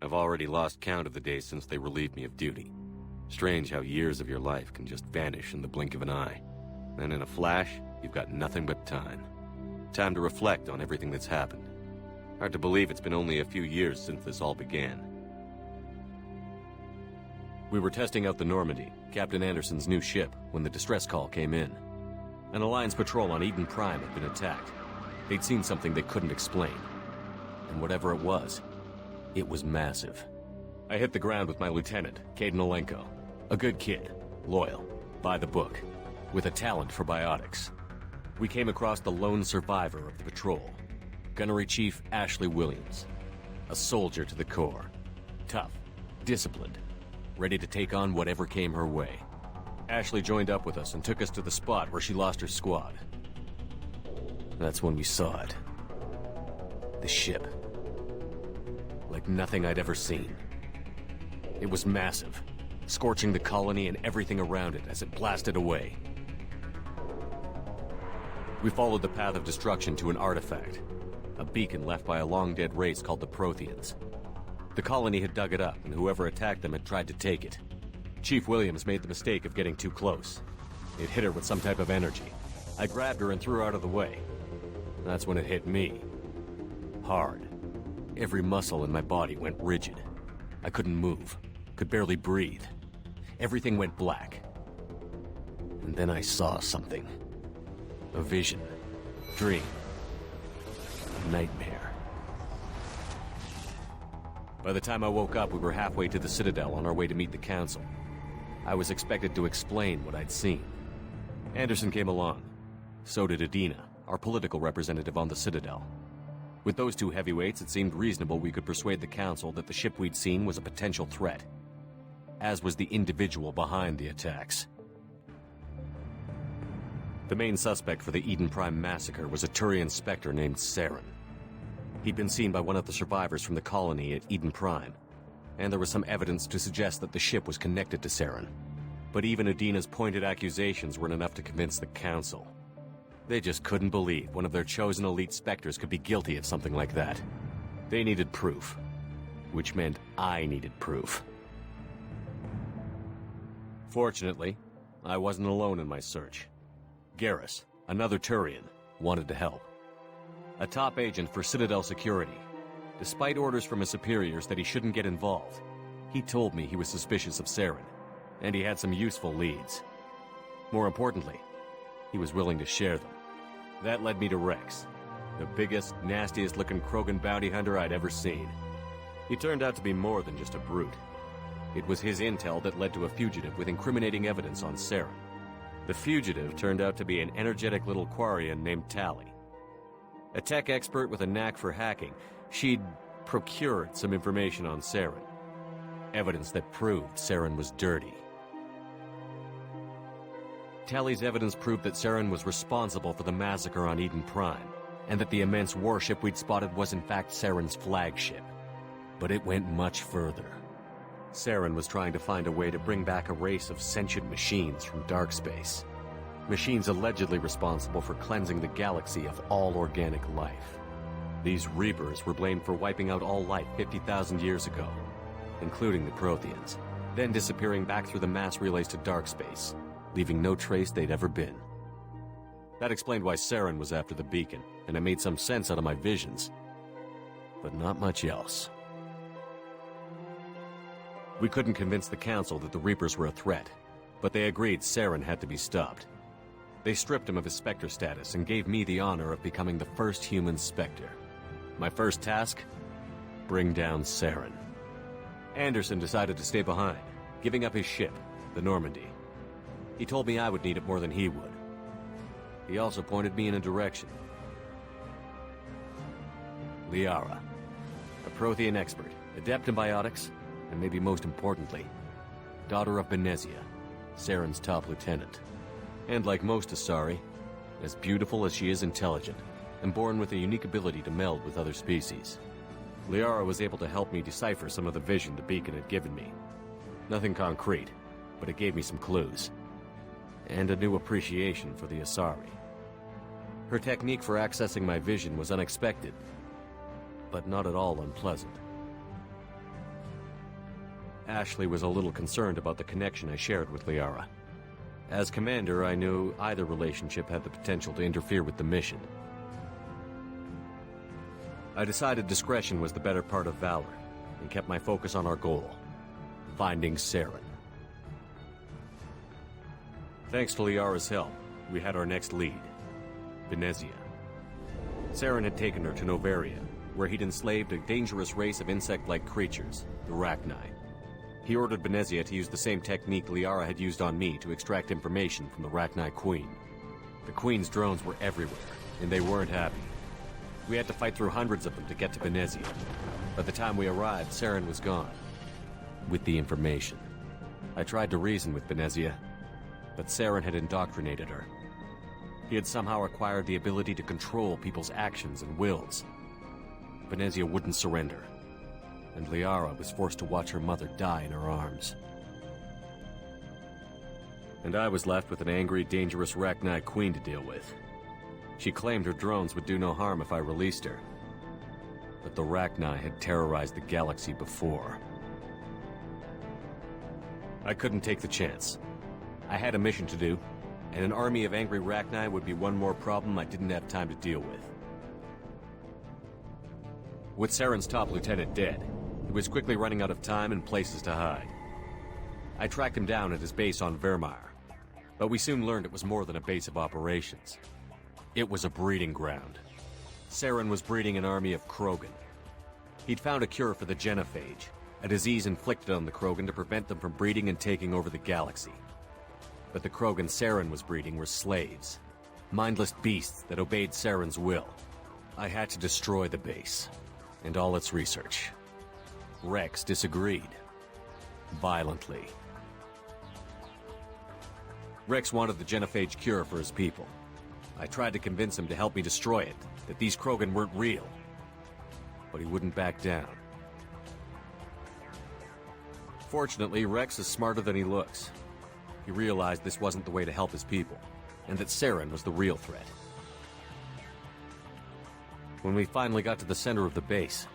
I've already lost count of the days since they relieved me of duty. Strange how years of your life can just vanish in the blink of an eye. Then in a flash, you've got nothing but time. Time to reflect on everything that's happened. Hard to believe it's been only a few years since this all began. We were testing out the Normandy, Captain Anderson's new ship, when the distress call came in. An Alliance patrol on Eden Prime had been attacked. They'd seen something they couldn't explain. And whatever it was massive. I hit the ground with my lieutenant, Caden Olenko. A good kid, loyal, by the book, with a talent for biotics. We came across the lone survivor of the patrol, Gunnery Chief Ashley Williams. A soldier to the core. Tough, disciplined, ready to take on whatever came her way. Ashley joined up with us and took us to the spot where she lost her squad. That's when we saw it. The ship. Like nothing I'd ever seen. It was massive, scorching the colony and everything around it as it blasted away. We followed the path of destruction to an artifact, a beacon left by a long-dead race called the Protheans. The colony had dug it up, and whoever attacked them had tried to take it. Chief Williams made the mistake of getting too close. It hit her with some type of energy. I grabbed her and threw her out of the way. That's when it hit me. Hard. Every muscle in my body went rigid. I couldn't move, could barely breathe. Everything went black. And then I saw something. A vision. Dream. Nightmare. By the time I woke up, we were halfway to the Citadel on our way to meet the Council. I was expected to explain what I'd seen. Anderson came along. So did Adina, our political representative on the Citadel. With those two heavyweights, it seemed reasonable we could persuade the Council that the ship we'd seen was a potential threat, as was the individual behind the attacks. The main suspect for the Eden Prime massacre was a Turian Spectre named Saren. He'd been seen by one of the survivors from the colony at Eden Prime, and there was some evidence to suggest that the ship was connected to Saren. But even Adina's pointed accusations weren't enough to convince the Council. They just couldn't believe one of their chosen elite Spectres could be guilty of something like that. They needed proof, which meant I needed proof. Fortunately, I wasn't alone in my search. Garrus, another Turian, wanted to help. A top agent for Citadel Security. Despite orders from his superiors that he shouldn't get involved, he told me he was suspicious of Saren, and he had some useful leads. More importantly, he was willing to share them. That led me to Rex, the biggest, nastiest-looking Krogan bounty hunter I'd ever seen. He turned out to be more than just a brute. It was his intel that led to a fugitive with incriminating evidence on Saren. The fugitive turned out to be an energetic little Quarian named Tali. A tech expert with a knack for hacking, she'd procured some information on Saren. Evidence that proved Saren was dirty. Tali's evidence proved that Saren was responsible for the massacre on Eden Prime, and that the immense warship we'd spotted was in fact Saren's flagship. But it went much further. Saren was trying to find a way to bring back a race of sentient machines from dark space. Machines allegedly responsible for cleansing the galaxy of all organic life. These Reapers were blamed for wiping out all life 50,000 years ago, including the Protheans, then disappearing back through the mass relays to dark space, leaving no trace they'd ever been. That explained why Saren was after the beacon, and it made some sense out of my visions. But not much else. We couldn't convince the Council that the Reapers were a threat, but they agreed Saren had to be stopped. They stripped him of his Spectre status and gave me the honor of becoming the first human Spectre. My first task? Bring down Saren. Anderson decided to stay behind, giving up his ship, the Normandy. He told me I would need it more than he would. He also pointed me in a direction. Liara, a Prothean expert, adept in biotics, and maybe most importantly, daughter of Benezia, Saren's top lieutenant. And like most Asari, as beautiful as she is intelligent, and born with a unique ability to meld with other species. Liara was able to help me decipher some of the vision the beacon had given me. Nothing concrete, but it gave me some clues. And a new appreciation for the Asari. Her technique for accessing my vision was unexpected, but not at all unpleasant. Ashley was a little concerned about the connection I shared with Liara. As commander, I knew either relationship had the potential to interfere with the mission. I decided discretion was the better part of valor, and kept my focus on our goal, finding Saren. Thanks to Liara's help, we had our next lead, Venezia. Saren had taken her to Novaria, where he'd enslaved a dangerous race of insect-like creatures, the Rachni. He ordered Venezia to use the same technique Liara had used on me to extract information from the Rachni Queen. The Queen's drones were everywhere, and they weren't happy. We had to fight through hundreds of them to get to Venezia. By the time we arrived, Saren was gone, with the information. I tried to reason with Venezia, but Saren had indoctrinated her. He had somehow acquired the ability to control people's actions and wills. Venezia wouldn't surrender, and Liara was forced to watch her mother die in her arms. And I was left with an angry, dangerous Rachni Queen to deal with. She claimed her drones would do no harm if I released her. But the Rachni had terrorized the galaxy before. I couldn't take the chance. I had a mission to do, and an army of angry Rachni would be one more problem I didn't have time to deal with. With Saren's top lieutenant dead, he was quickly running out of time and places to hide. I tracked him down at his base on Vermeer, but we soon learned it was more than a base of operations. It was a breeding ground. Saren was breeding an army of Krogan. He'd found a cure for the genophage, a disease inflicted on the Krogan to prevent them from breeding and taking over the galaxy. But the Krogan Saren was breeding were slaves, mindless beasts that obeyed Saren's will. I had to destroy the base, and all its research. Rex disagreed. Violently. Rex wanted the genophage cure for his people. I tried to convince him to help me destroy it, that these Krogan weren't real. But he wouldn't back down. Fortunately, Rex is smarter than he looks. He realized this wasn't the way to help his people, and that Saren was the real threat. When we finally got to the center of the base,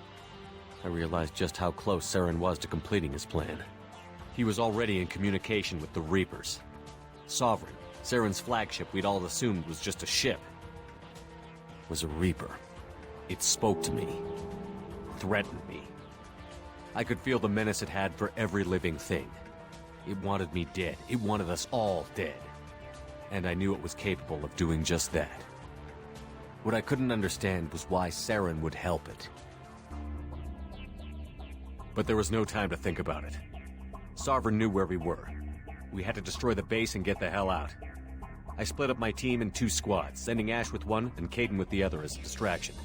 I realized just how close Saren was to completing his plan. He was already in communication with the Reapers. Sovereign, Saren's flagship we'd all assumed was just a ship, was a Reaper. It spoke to me, threatened me. I could feel the menace it had for every living thing. It wanted me dead. It wanted us all dead. And I knew it was capable of doing just that. What I couldn't understand was why Saren would help it. But there was no time to think about it. Sovereign knew where we were. We had to destroy the base and get the hell out. I split up my team in 2 squads, sending Ash with one and Kaidan with the other as a distraction.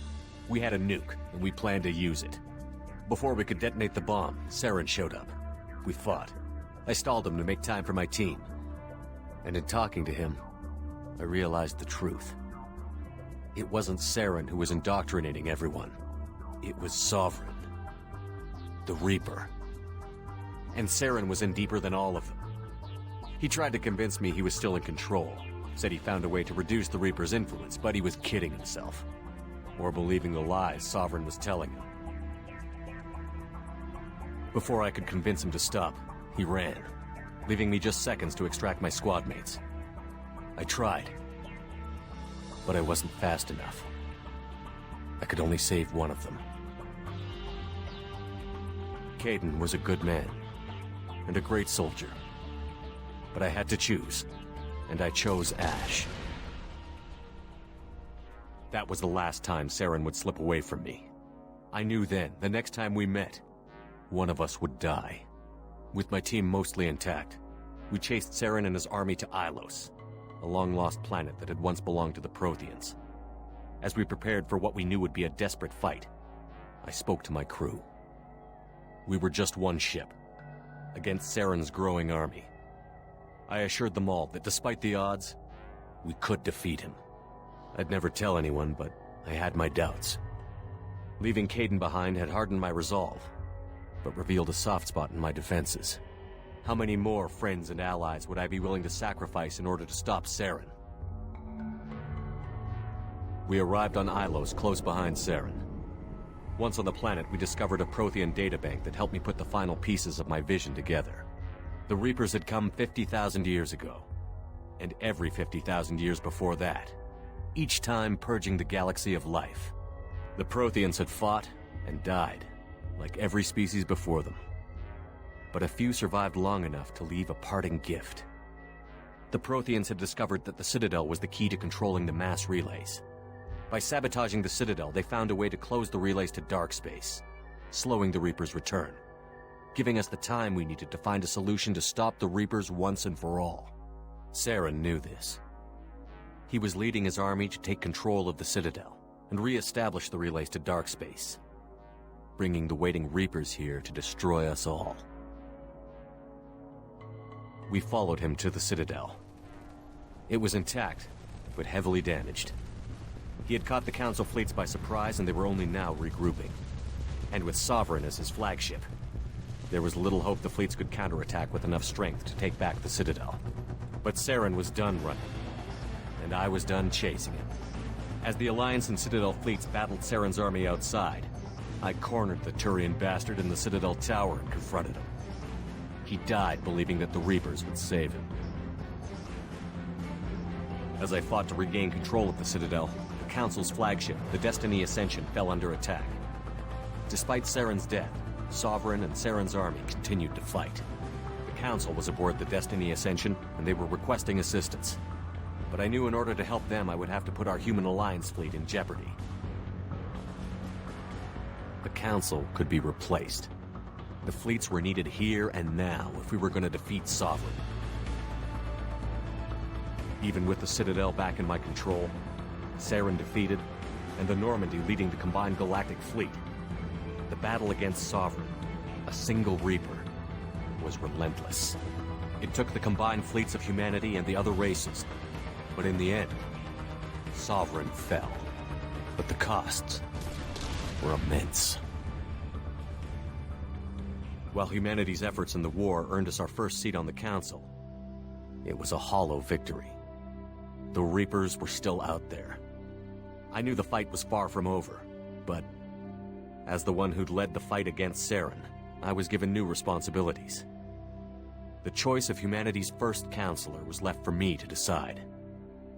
We had a nuke, and we planned to use it. Before we could detonate the bomb, Saren showed up. We fought. I stalled him to make time for my team. And in talking to him, I realized the truth. It wasn't Saren who was indoctrinating everyone. It was Sovereign. The Reaper. And Saren was in deeper than all of them. He tried to convince me he was still in control. Said he found a way to reduce the Reaper's influence, but he was kidding himself. Or believing the lies Sovereign was telling him. Before I could convince him to stop, he ran, leaving me just seconds to extract my squad mates. I tried, but I wasn't fast enough. I could only save one of them. Kaidan was a good man, and a great soldier. But I had to choose, and I chose Ash. That was the last time Saren would slip away from me. I knew then, the next time we met, one of us would die. With my team mostly intact, we chased Saren and his army to Ilos, a long-lost planet that had once belonged to the Protheans. As we prepared for what we knew would be a desperate fight, I spoke to my crew. We were just one ship, against Saren's growing army. I assured them all that despite the odds, we could defeat him. I'd never tell anyone, but I had my doubts. Leaving Kaidan behind had hardened my resolve, but revealed a soft spot in my defenses. How many more friends and allies would I be willing to sacrifice in order to stop Saren? We arrived on Ilos close behind Saren. Once on the planet, we discovered a Prothean databank that helped me put the final pieces of my vision together. The Reapers had come 50,000 years ago, and every 50,000 years before that, each time purging the galaxy of life. The Protheans had fought and died, like every species before them. But a few survived long enough to leave a parting gift. The Protheans had discovered that the Citadel was the key to controlling the mass relays. By sabotaging the Citadel, they found a way to close the relays to dark space, slowing the Reapers' return, giving us the time we needed to find a solution to stop the Reapers once and for all. Saren knew this. He was leading his army to take control of the Citadel and re-establish the relays to dark space, bringing the waiting Reapers here to destroy us all. We followed him to the Citadel. It was intact, but heavily damaged. He had caught the Council fleets by surprise, and they were only now regrouping. And with Sovereign as his flagship, there was little hope the fleets could counterattack with enough strength to take back the Citadel. But Saren was done running, and I was done chasing him. As the Alliance and Citadel fleets battled Saren's army outside, I cornered the Turian bastard in the Citadel tower and confronted him. He died believing that the Reapers would save him. As I fought to regain control of the Citadel, the Council's flagship, the Destiny Ascension, fell under attack. Despite Saren's death, Sovereign and Saren's army continued to fight. The Council was aboard the Destiny Ascension, and they were requesting assistance. But I knew in order to help them, I would have to put our human Alliance fleet in jeopardy. The Council could be replaced. The fleets were needed here and now if we were going to defeat Sovereign. Even with the Citadel back in my control, Saren defeated, and the Normandy leading the combined galactic fleet, the battle against Sovereign, a single Reaper, was relentless. It took the combined fleets of humanity and the other races, but in the end, Sovereign fell. But the costs were immense. While humanity's efforts in the war earned us our first seat on the Council, it was a hollow victory. The Reapers were still out there. I knew the fight was far from over, but as the one who'd led the fight against Saren, I was given new responsibilities. The choice of humanity's first counselor was left for me to decide.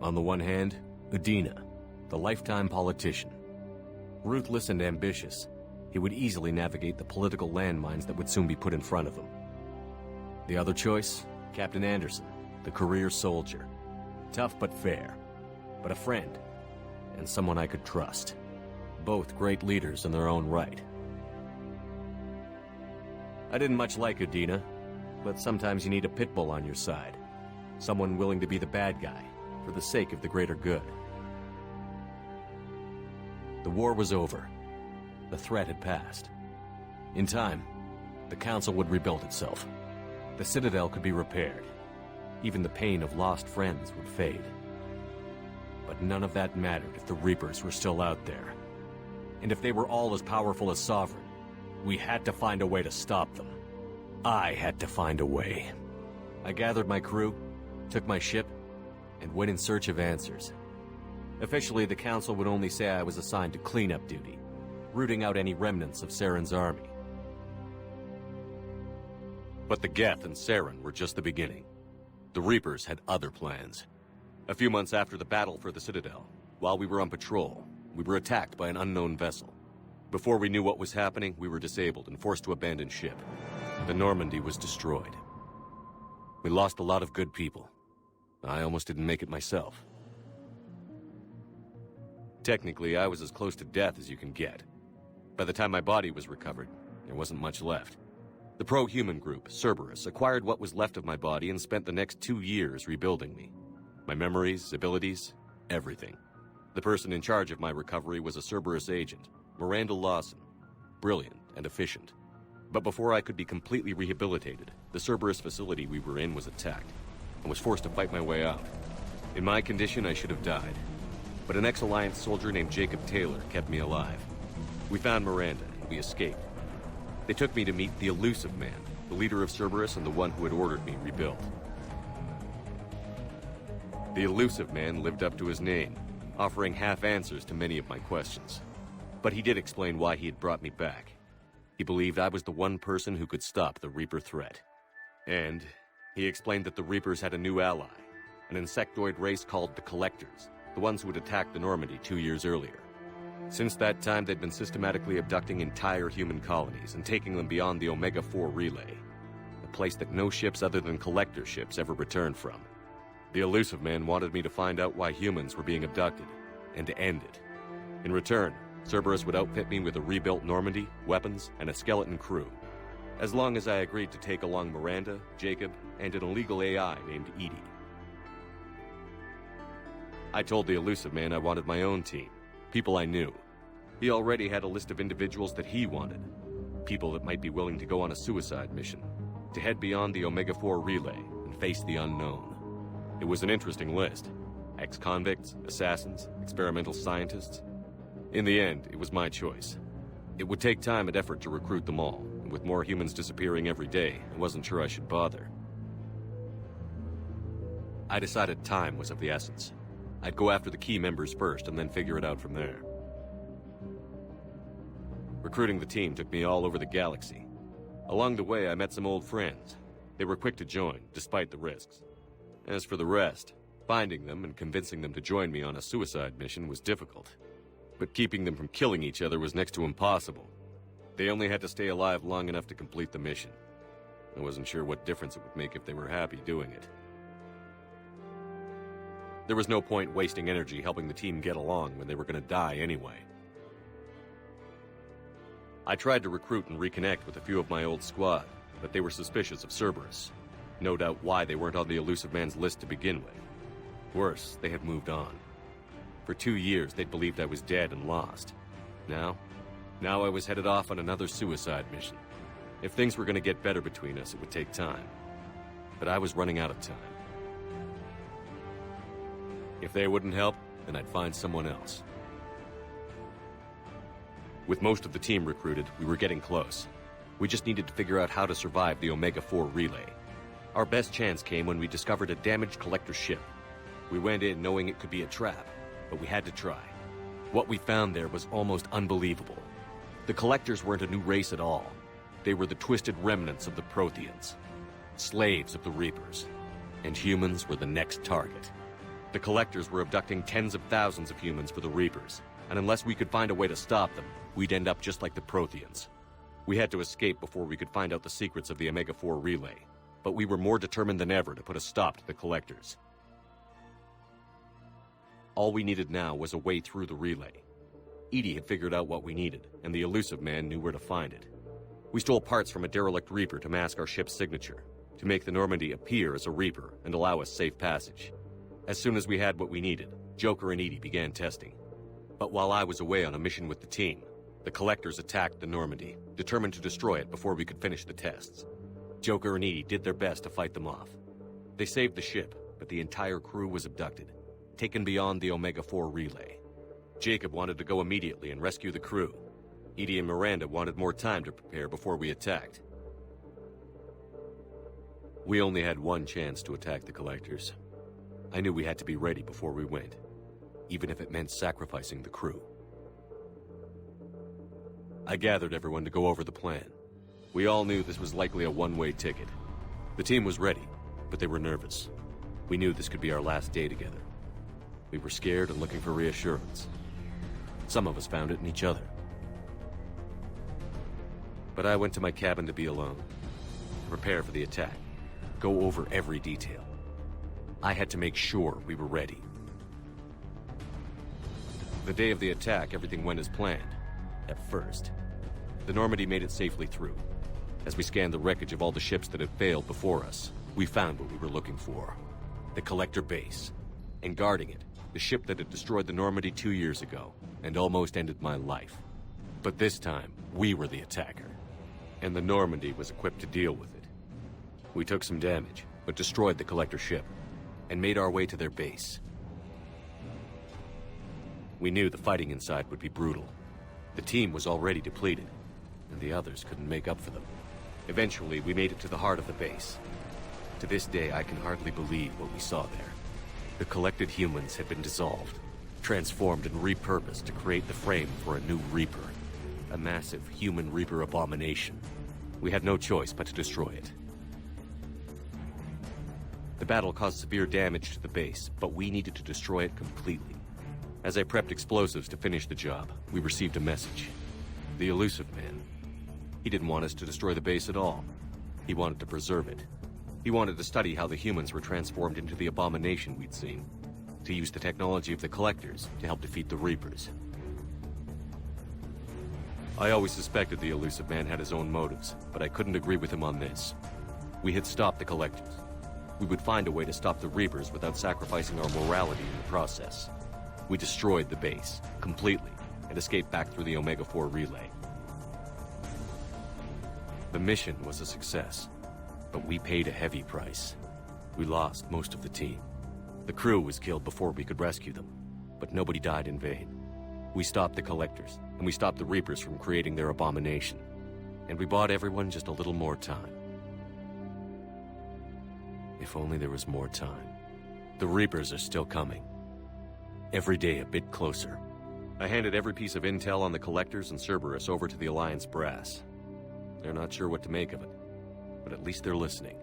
On the one hand, Udina, the lifetime politician. Ruthless and ambitious, he would easily navigate the political landmines that would soon be put in front of him. The other choice, Captain Anderson, the career soldier. Tough but fair, but a friend, and someone I could trust. Both great leaders in their own right. I didn't much like Udina, but sometimes you need a pit bull on your side. Someone willing to be the bad guy, for the sake of the greater good. The war was over. The threat had passed. In time, the Council would rebuild itself. The Citadel could be repaired. Even the pain of lost friends would fade. But none of that mattered if the Reapers were still out there. And if they were all as powerful as Sovereign, we had to find a way to stop them. I had to find a way. I gathered my crew, took my ship, and went in search of answers. Officially, the Council would only say I was assigned to cleanup duty, rooting out any remnants of Saren's army. But the Geth and Saren were just the beginning. The Reapers had other plans. A few months after the battle for the Citadel, while we were on patrol, we were attacked by an unknown vessel. Before we knew what was happening, we were disabled and forced to abandon ship. The Normandy was destroyed. We lost a lot of good people. I almost didn't make it myself. Technically, I was as close to death as you can get. By the time my body was recovered, there wasn't much left. The pro-human group, Cerberus, acquired what was left of my body and spent the next 2 years rebuilding me. My memories, abilities, everything. The person in charge of my recovery was a Cerberus agent, Miranda Lawson. Brilliant and efficient. But before I could be completely rehabilitated, the Cerberus facility we were in was attacked, and was forced to fight my way out. In my condition, I should have died. But an ex-Alliance soldier named Jacob Taylor kept me alive. We found Miranda, and we escaped. They took me to meet the Elusive Man, the leader of Cerberus and the one who had ordered me rebuilt. The Elusive Man lived up to his name, offering half answers to many of my questions. But he did explain why he had brought me back. He believed I was the one person who could stop the Reaper threat. And he explained that the Reapers had a new ally, an insectoid race called the Collectors, the ones who had attacked the Normandy 2 years earlier. Since that time, they'd been systematically abducting entire human colonies and taking them beyond the Omega-4 relay, a place that no ships other than Collector ships ever returned from. The Elusive Man wanted me to find out why humans were being abducted, and to end it. In return, Cerberus would outfit me with a rebuilt Normandy, weapons, and a skeleton crew, as long as I agreed to take along Miranda, Jacob, and an illegal AI named Edie. I told the Elusive Man I wanted my own team, people I knew. He already had a list of individuals that he wanted, people that might be willing to go on a suicide mission, to head beyond the Omega-4 relay and face the unknown. It was an interesting list. Ex-convicts, assassins, experimental scientists. In the end, it was my choice. It would take time and effort to recruit them all, and with more humans disappearing every day, I wasn't sure I should bother. I decided time was of the essence. I'd go after the key members first and then figure it out from there. Recruiting the team took me all over the galaxy. Along the way, I met some old friends. They were quick to join, despite the risks. As for the rest, finding them and convincing them to join me on a suicide mission was difficult. But keeping them from killing each other was next to impossible. They only had to stay alive long enough to complete the mission. I wasn't sure what difference it would make if they were happy doing it. There was no point wasting energy helping the team get along when they were going to die anyway. I tried to recruit and reconnect with a few of my old squad, but they were suspicious of Cerberus. No doubt why they weren't on the Elusive Man's list to begin with. Worse, they had moved on. For 2 years, they'd believed I was dead and lost. Now I was headed off on another suicide mission. If things were going to get better between us, it would take time. But I was running out of time. If they wouldn't help, then I'd find someone else. With most of the team recruited, we were getting close. We just needed to figure out how to survive the Omega-4 relay. Our best chance came when we discovered a damaged Collector ship. We went in knowing it could be a trap, but we had to try. What we found there was almost unbelievable. The Collectors weren't a new race at all. They were the twisted remnants of the Protheans, slaves of the Reapers, and humans were the next target. The Collectors were abducting tens of thousands of humans for the Reapers, and unless we could find a way to stop them, we'd end up just like the Protheans. We had to escape before we could find out the secrets of the Omega-4 relay, but we were more determined than ever to put a stop to the Collectors. All we needed now was a way through the relay. Edie had figured out what we needed, and the Elusive Man knew where to find it. We stole parts from a derelict Reaper to mask our ship's signature, to make the Normandy appear as a Reaper and allow us safe passage. As soon as we had what we needed, Joker and Edie began testing. But while I was away on a mission with the team, the Collectors attacked the Normandy, determined to destroy it before we could finish the tests. Joker and Edie did their best to fight them off. They saved the ship, but the entire crew was abducted, taken beyond the Omega-4 relay. Jacob wanted to go immediately and rescue the crew. Edie and Miranda wanted more time to prepare before we attacked. We only had one chance to attack the Collectors. I knew we had to be ready before we went, even if it meant sacrificing the crew. I gathered everyone to go over the plan. We all knew this was likely a one-way ticket. The team was ready, but they were nervous. We knew this could be our last day together. We were scared and looking for reassurance. Some of us found it in each other. But I went to my cabin to be alone, to prepare for the attack, go over every detail. I had to make sure we were ready. The day of the attack, everything went as planned. At first. The Normandy made it safely through. As we scanned the wreckage of all the ships that had failed before us, we found what we were looking for. The Collector base. And guarding it, the ship that had destroyed the Normandy 2 years ago, and almost ended my life. But this time, we were the attacker. And the Normandy was equipped to deal with it. We took some damage, but destroyed the Collector ship, and made our way to their base. We knew the fighting inside would be brutal. The team was already depleted, and the others couldn't make up for them. Eventually, we made it to the heart of the base. To this day, I can hardly believe what we saw there. The collected humans had been dissolved, transformed and repurposed to create the frame for a new Reaper. A massive human Reaper abomination. We had no choice but to destroy it. The battle caused severe damage to the base, but we needed to destroy it completely. As I prepped explosives to finish the job, we received a message. The elusive man. He didn't want us to destroy the base at all. He wanted to preserve it. He wanted to study how the humans were transformed into the abomination we'd seen. To use the technology of the Collectors to help defeat the Reapers. I always suspected the elusive man had his own motives, but I couldn't agree with him on this. We had stopped the Collectors. We would find a way to stop the Reapers without sacrificing our morality in the process. We destroyed the base, completely, and escaped back through the Omega-4 relay. The mission was a success, but we paid a heavy price. We lost most of the team. The crew was killed before we could rescue them, but nobody died in vain. We stopped the Collectors, and we stopped the Reapers from creating their abomination. And we bought everyone just a little more time. If only there was more time. The Reapers are still coming. Every day a bit closer. I handed every piece of intel on the Collectors and Cerberus over to the Alliance brass. They're not sure what to make of it, but at least they're listening.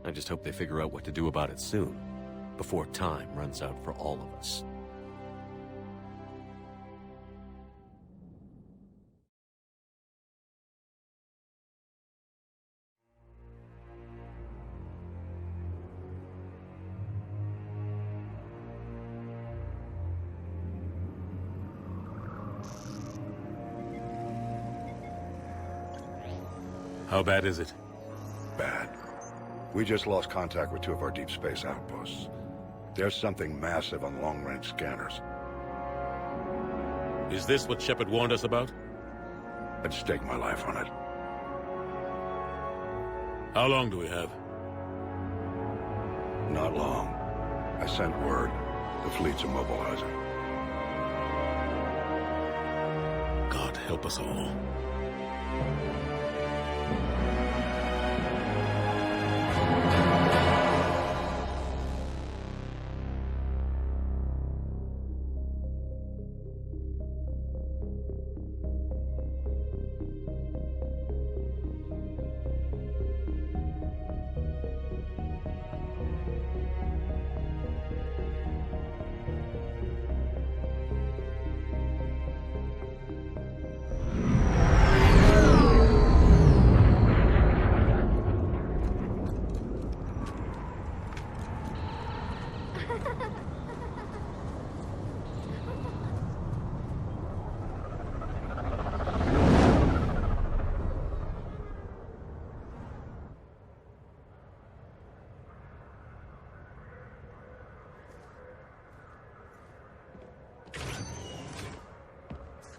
I just hope they figure out what to do about it soon, before time runs out for all of us. How bad is it? Bad. We just lost contact with 2 of our deep space outposts. There's something massive on long-range scanners. Is this what Shepard warned us about? I'd stake my life on it. How long do we have? Not long. I sent word. The fleet's immobilizing. God help us all.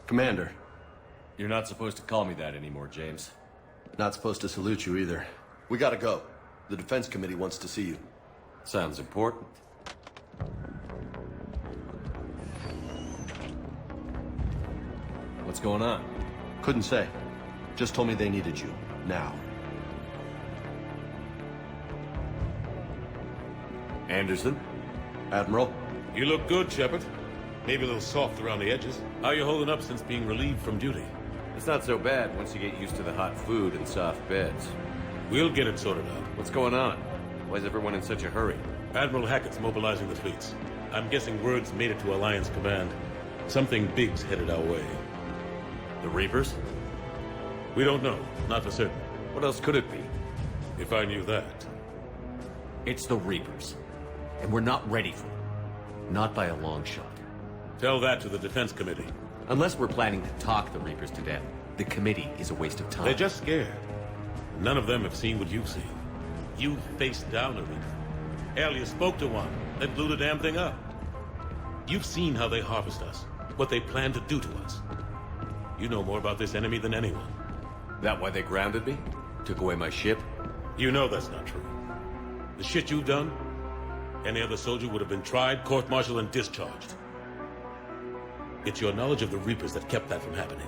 Commander. You're not supposed to call me that anymore, James. Not supposed to salute you either. We gotta go. The Defense Committee wants to see you. Sounds important. What's going on? Couldn't say. Just told me they needed you. Now. Anderson? Admiral? You look good, Shepard. Maybe a little soft around the edges. How you holding up since being relieved from duty? It's not so bad once you get used to the hot food and soft beds. We'll get it sorted out. What's going on? Why is everyone in such a hurry? Admiral Hackett's mobilizing the fleets. I'm guessing word's made it to Alliance Command. Something big's headed our way. The Reapers? We don't know. Not for certain. What else could it be? If I knew that. It's the Reapers. And we're not ready for them. Not by a long shot. Tell that to the Defense Committee. Unless we're planning to talk the Reapers to death, the committee is a waste of time. They're just scared. None of them have seen what you've seen. You faced down a Reaper. Hell, you spoke to one. They blew the damn thing up. You've seen how they harvest us. What they plan to do to us. You know more about this enemy than anyone. That why they grounded me? Took away my ship? You know that's not true. The shit you've done, any other soldier would have been tried, court-martialed, and discharged. It's your knowledge of the Reapers that kept that from happening.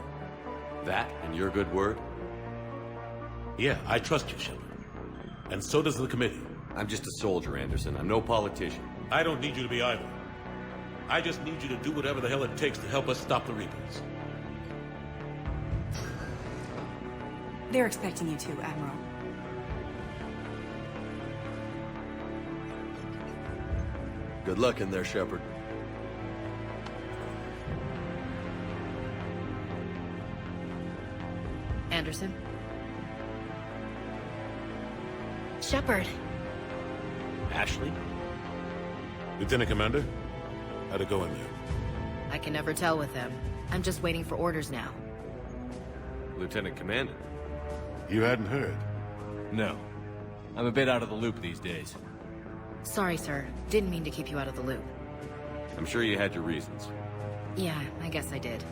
That and your good word? Yeah, I trust you, Shepard. And so does the committee. I'm just a soldier, Anderson. I'm no politician. I don't need you to be either. I just need you to do whatever the hell it takes to help us stop the Reapers. They're expecting you to, Admiral. Good luck in there, Shepard. Anderson? Shepard. Ashley? Lieutenant Commander, how'd it go in there? I can never tell with them. I'm just waiting for orders now. Lieutenant Commander? You hadn't heard? No. I'm a bit out of the loop these days. Sorry, sir. Didn't mean to keep you out of the loop. I'm sure you had your reasons. Yeah, I guess I did.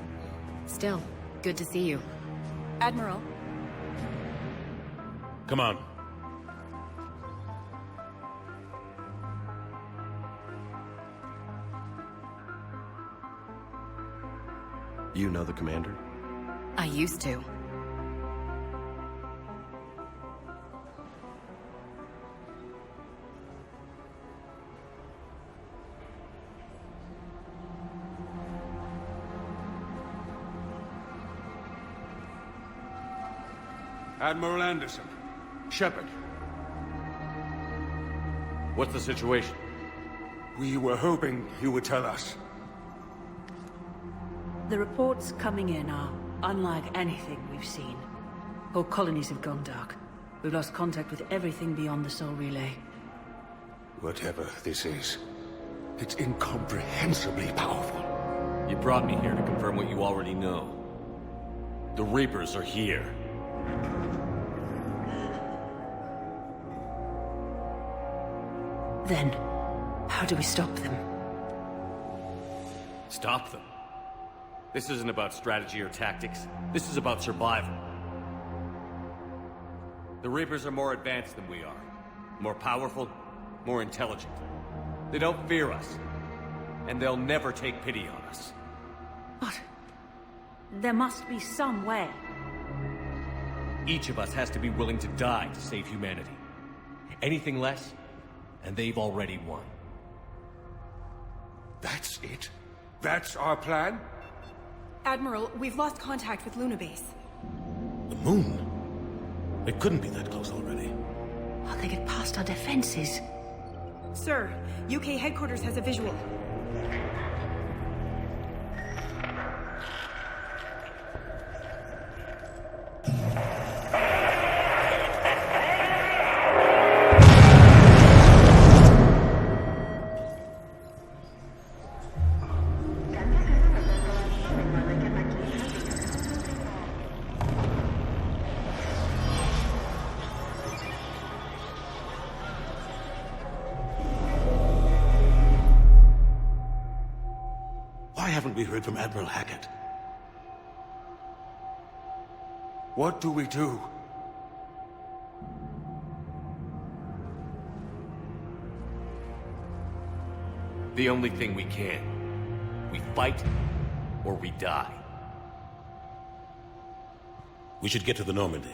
Still, good to see you. Admiral, Come on. You know the commander? I used to. Admiral Anderson. Shepard. What's the situation? We were hoping you would tell us. The reports coming in are unlike anything we've seen. Whole colonies have gone dark. We've lost contact with everything beyond the Soul Relay. Whatever this is, it's incomprehensibly powerful. You brought me here to confirm what you already know. The Reapers are here. Then, how do we stop them? Stop them. This isn't about strategy or tactics. This is about survival. The Reapers are more advanced than we are. More powerful, more intelligent. They don't fear us. And they'll never take pity on us. But there must be some way. Each of us has to be willing to die to save humanity. Anything less, and they've already won. That's it? That's our plan? Admiral, we've lost contact with Luna Base. The moon? It couldn't be that close already. How'd they get past our defenses? Sir, UK headquarters has a visual. Why haven't we heard from Admiral Hackett? What do we do? The only thing we can. We fight, or we die. We should get to the Normandy.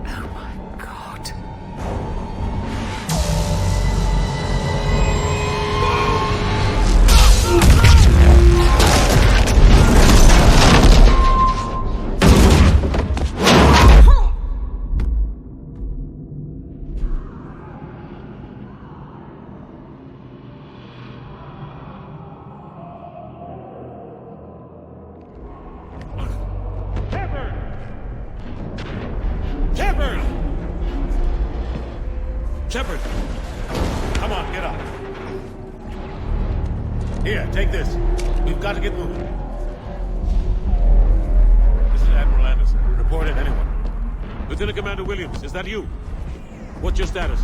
Oh my God. Shepard! Shepard! Come on, get up. Here, take this. We've got to get moving. This is Admiral Anderson. Report in, anyone. Lieutenant Commander Williams, is that you? What's your status?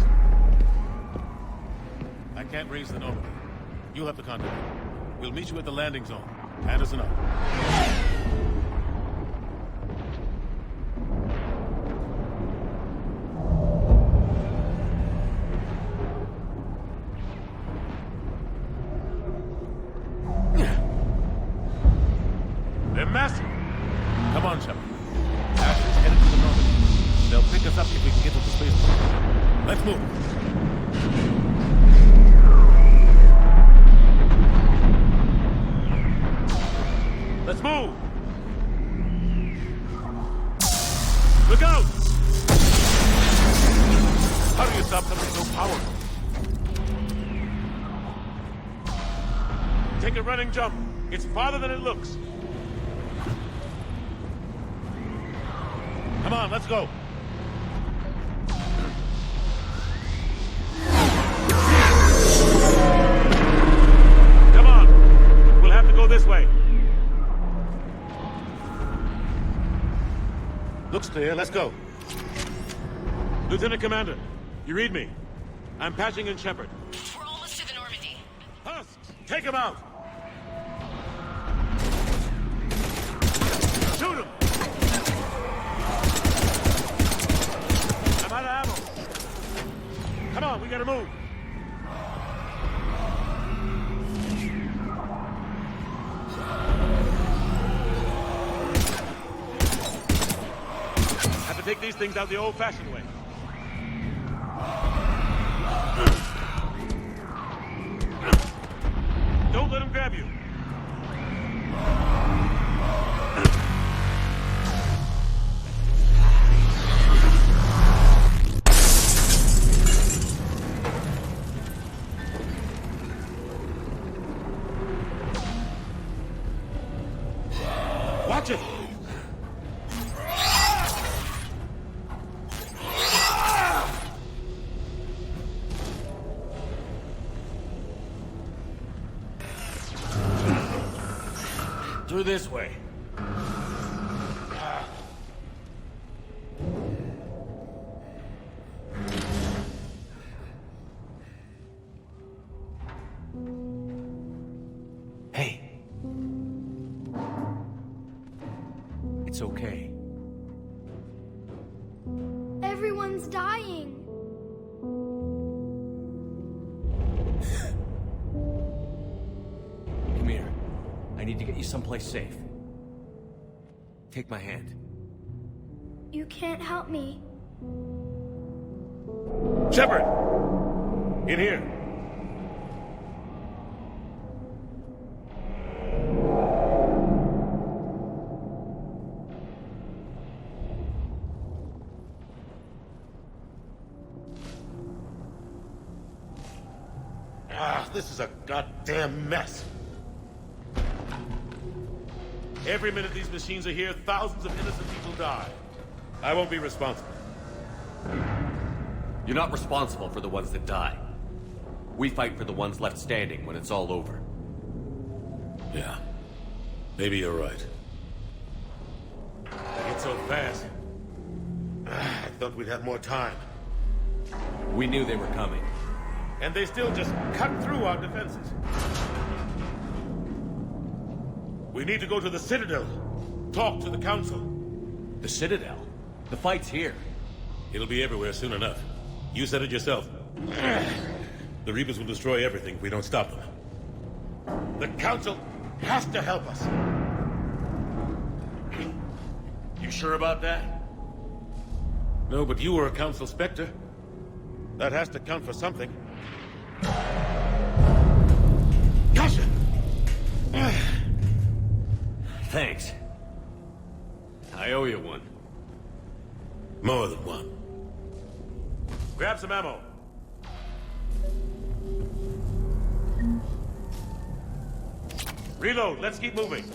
I can't raise the Normandy. You'll have to contact me. We'll meet you at the landing zone. Anderson up. They're massive. Come on, Shepard. Take a running jump. It's farther than it looks. Come on, let's go. Come on. We'll have to go this way. Looks clear. Let's go. Lieutenant Commander, you read me? I'm patching in Shepard. We're almost to the Normandy. Husks, take him out! Shoot him! I'm out of ammo. Come on, we gotta move. Have to take these things out the old-fashioned way. Don't let him grab you. Watch it! Through this way. Hey. It's okay. Everyone's dying. Come here. I need to get you someplace safe. Take my hand. You can't help me. Shepard! In here. This is a goddamn mess. Every minute these machines are here, thousands of innocent people die. I won't be responsible. You're not responsible for the ones that die. We fight for the ones left standing when it's all over. Yeah. Maybe you're right. They get so fast. I thought we'd have more time. We knew they were coming. And they still just cut through our defenses. We need to go to the Citadel. Talk to the Council. The Citadel? The fight's here. It'll be everywhere soon enough. You said it yourself. The Reapers will destroy everything if we don't stop them. The Council has to help us. You sure about that? No, but you were a Council Spectre. That has to count for something. Gotcha! Thanks. I owe you one. More than one. Grab some ammo. Reload. Let's keep moving.